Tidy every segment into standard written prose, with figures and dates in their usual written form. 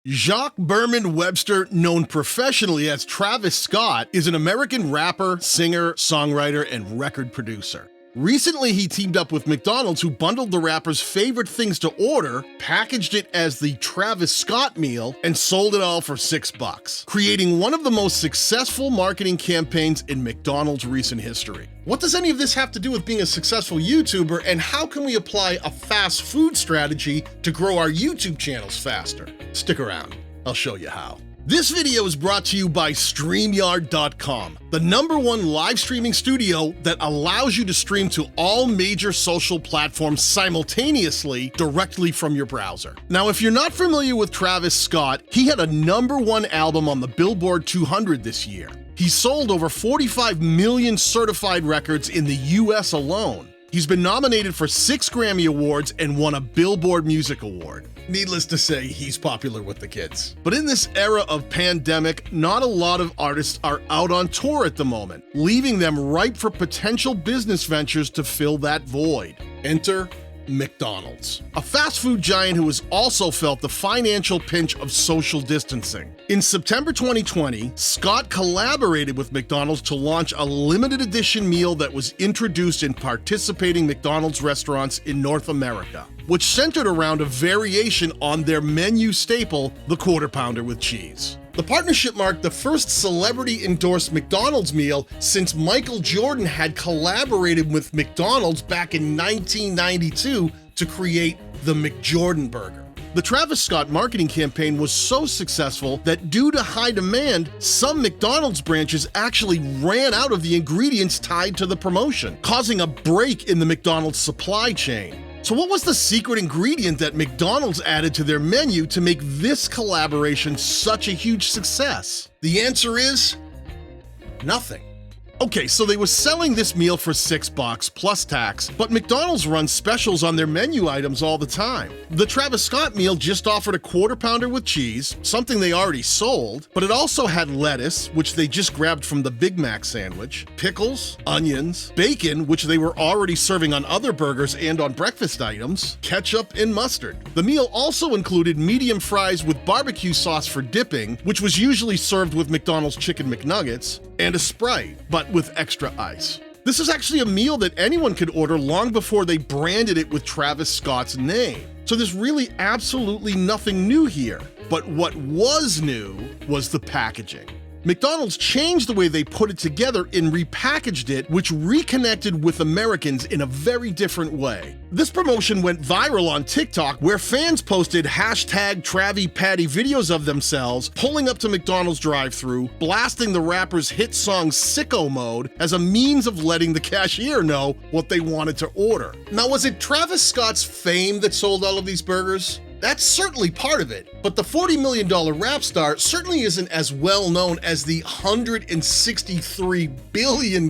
Jacques Berman Webster, known professionally as Travis Scott, is an American rapper, singer, songwriter, and record producer. Recently, he teamed up with McDonald's, who bundled the rapper's favorite things to order, packaged it as the Travis Scott meal, and sold it all for $6, creating one of the most successful marketing campaigns in McDonald's recent history. What does any of this have to do with being a successful YouTuber, and how can we apply a fast food strategy to grow our YouTube channels faster? Stick around, I'll show you how. This video is brought to you by StreamYard.com, the #1 live streaming studio that allows you to stream to all major social platforms simultaneously directly from your browser. Now, if you're not familiar with Travis Scott, he had a #1 album on the Billboard 200 this year. He sold over 45 million certified records in the US alone. He's been nominated for 6 Grammy Awards and won a Billboard Music Award. Needless to say, he's popular with the kids. But in this era of pandemic, not a lot of artists are out on tour at the moment, leaving them ripe for potential business ventures to fill that void. Enter McDonald's, a fast food giant who has also felt the financial pinch of social distancing. In September 2020, Scott collaborated with McDonald's to launch a limited edition meal that was introduced in participating McDonald's restaurants in North America, which centered around a variation on their menu staple, the Quarter Pounder with cheese. The partnership marked the first celebrity-endorsed McDonald's meal since Michael Jordan had collaborated with McDonald's back in 1992 to create the McJordan burger. The Travis Scott marketing campaign was so successful that due to high demand, some McDonald's branches actually ran out of the ingredients tied to the promotion, causing a break in the McDonald's supply chain. So what was the secret ingredient that McDonald's added to their menu to make this collaboration such a huge success? The answer is nothing. Okay, so they were selling this meal for $6 plus tax, but McDonald's runs specials on their menu items all the time. The Travis Scott meal just offered a Quarter Pounder with cheese, something they already sold, but it also had lettuce, which they just grabbed from the Big Mac sandwich, pickles, onions, bacon, which they were already serving on other burgers and on breakfast items, ketchup, and mustard. The meal also included medium fries with barbecue sauce for dipping, which was usually served with McDonald's Chicken McNuggets, and a Sprite, but with extra ice. This is actually a meal that anyone could order long before they branded it with Travis Scott's name. So there's really absolutely nothing new here. But what was new was the packaging. McDonald's changed the way they put it together and repackaged it, which reconnected with Americans in a very different way. This promotion went viral on TikTok, where fans posted #TraviPatty videos of themselves pulling up to McDonald's drive-thru, blasting the rapper's hit song Sicko Mode as a means of letting the cashier know what they wanted to order. Now, was it Travis Scott's fame that sold all of these burgers? That's certainly part of it, but the $40 million rap star certainly isn't as well known as the $163 billion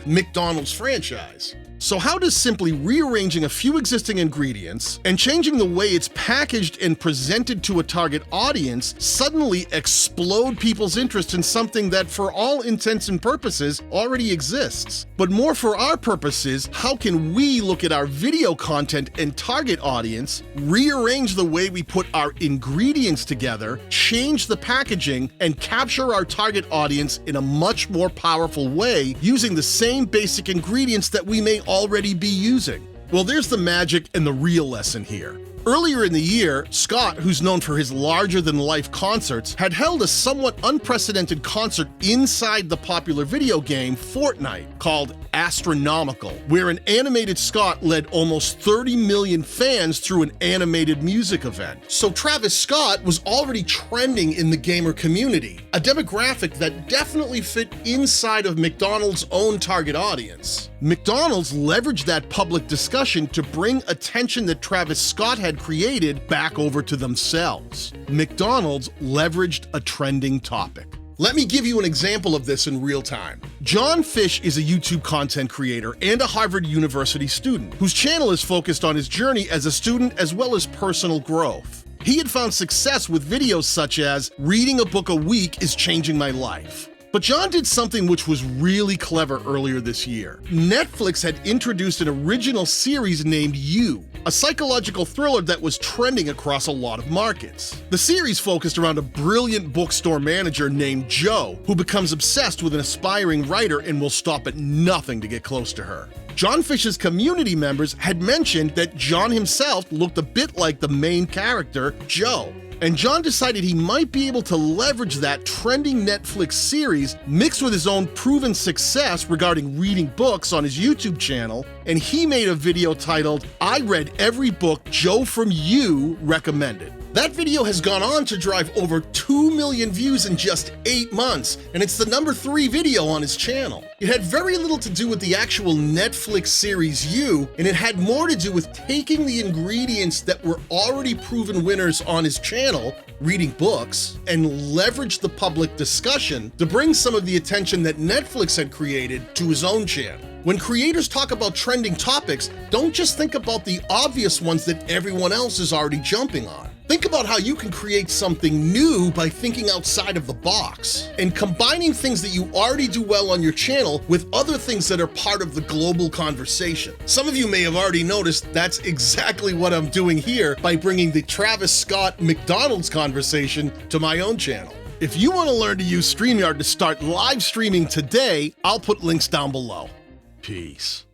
McDonald's franchise. So how does simply rearranging a few existing ingredients and changing the way it's packaged and presented to a target audience suddenly explode people's interest in something that, for all intents and purposes, already exists? But more for our purposes, how can we look at our video content and target audience, rearrange the way we put our ingredients together, change the packaging, and capture our target audience in a much more powerful way using the same basic ingredients that we may already be using? Well, there's the magic and the real lesson here. Earlier in the year, Scott, who's known for his larger-than-life concerts, had held a somewhat unprecedented concert inside the popular video game Fortnite called Astronomical, where an animated Scott led almost 30 million fans through an animated music event. So Travis Scott was already trending in the gamer community, a demographic that definitely fit inside of McDonald's own target audience. McDonald's leveraged that public discussion to bring attention that Travis Scott had created back over to themselves. McDonald's leveraged a trending topic. Let me give you an example of this in real time. John Fish is a YouTube content creator and a Harvard University student whose channel is focused on his journey as a student as well as personal growth. He had found success with videos such as "Reading a book a week is changing my life," But John did something which was really clever earlier this year. Netflix had introduced an original series named You, a psychological thriller that was trending across a lot of markets. The series focused around a brilliant bookstore manager named Joe, who becomes obsessed with an aspiring writer and will stop at nothing to get close to her. John Fish's community members had mentioned that John himself looked a bit like the main character, Joe. And John decided he might be able to leverage that trending Netflix series mixed with his own proven success regarding reading books on his YouTube channel, and he made a video titled, "I Read Every Book Joe from You Recommended." That video has gone on to drive over 2 million views in just 8 months, and it's the #3 video on his channel. It had very little to do with the actual Netflix series You, and it had more to do with taking the ingredients that were already proven winners on his channel, reading books, and leverage the public discussion to bring some of the attention that Netflix had created to his own channel. When creators talk about trending topics, don't just think about the obvious ones that everyone else is already jumping on. Think about how you can create something new by thinking outside of the box and combining things that you already do well on your channel with other things that are part of the global conversation. Some of you may have already noticed that's exactly what I'm doing here by bringing the Travis Scott McDonald's conversation to my own channel. If you want to learn to use StreamYard to start live streaming today, I'll put links down below. Peace.